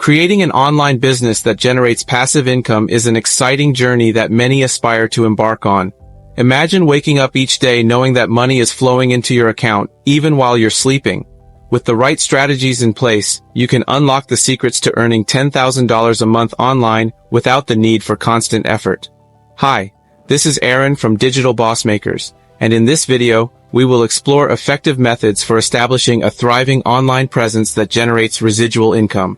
Creating an online business that generates passive income is an exciting journey that many aspire to embark on. Imagine waking up each day knowing that money is flowing into your account, even while you're sleeping. With the right strategies in place, you can unlock the secrets to earning $10,000 a month online without the need for constant effort. Hi, this is Aaron from Digital Boss Makers, and in this video, we will explore effective methods for establishing a thriving online presence that generates residual income.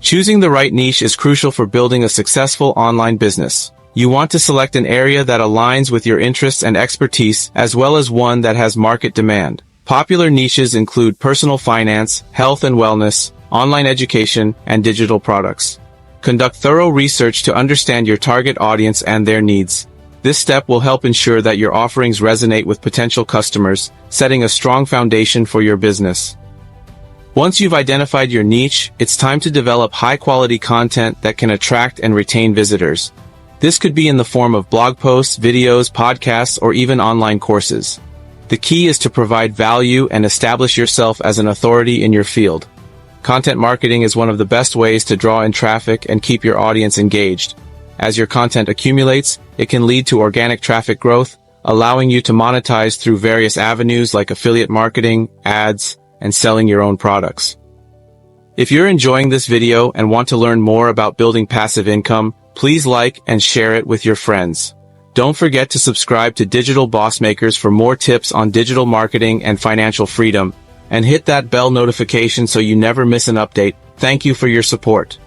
Choosing the right niche is crucial for building a successful online business. You want to select an area that aligns with your interests and expertise, as well as one that has market demand. Popular niches include personal finance, health and wellness, online education, and digital products. Conduct thorough research to understand your target audience and their needs. This step will help ensure that your offerings resonate with potential customers, setting a strong foundation for your business. Once you've identified your niche, it's time to develop high-quality content that can attract and retain visitors. This could be in the form of blog posts, videos, podcasts, or even online courses. The key is to provide value and establish yourself as an authority in your field. Content marketing is one of the best ways to draw in traffic and keep your audience engaged. As your content accumulates, it can lead to organic traffic growth, allowing you to monetize through various avenues like affiliate marketing, ads, and selling your own products. If you're enjoying this video and want to learn more about building passive income, please like and share it with your friends. Don't forget to subscribe to Digital Boss Makers for more tips on digital marketing and financial freedom, and hit that bell notification so you never miss an update. Thank you for your support.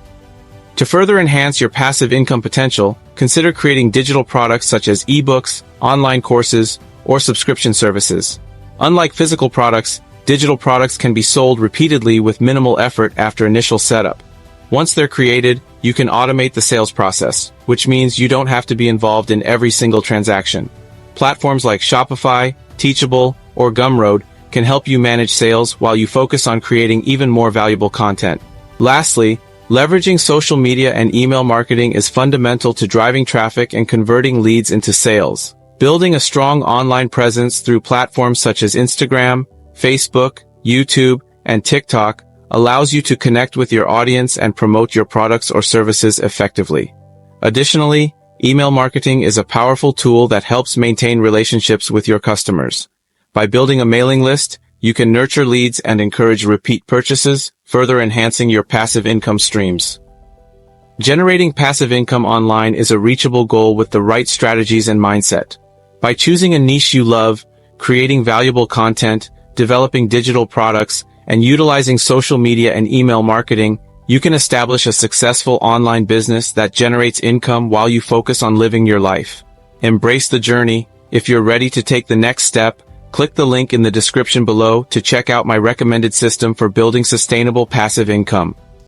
To further enhance your passive income potential, consider creating digital products such as ebooks, online courses, or subscription services. Unlike physical products, digital products can be sold repeatedly with minimal effort after initial setup. Once they're created, you can automate the sales process, which means you don't have to be involved in every single transaction. Platforms like Shopify, Teachable, or Gumroad can help you manage sales while you focus on creating even more valuable content. Lastly, leveraging social media and email marketing is fundamental to driving traffic and converting leads into sales. Building a strong online presence through platforms such as Instagram, Facebook, YouTube, and TikTok allows you to connect with your audience and promote your products or services effectively. Additionally, email marketing is a powerful tool that helps maintain relationships with your customers. By building a mailing list, you can nurture leads and encourage repeat purchases, further enhancing your passive income streams. Generating passive income online is a reachable goal with the right strategies and mindset. By choosing a niche you love, creating valuable content, developing digital products, and utilizing social media and email marketing, you can establish a successful online business that generates income while you focus on living your life. Embrace the journey. If you're ready to take the next step, click the link in the description below to check out my recommended system for building sustainable passive income.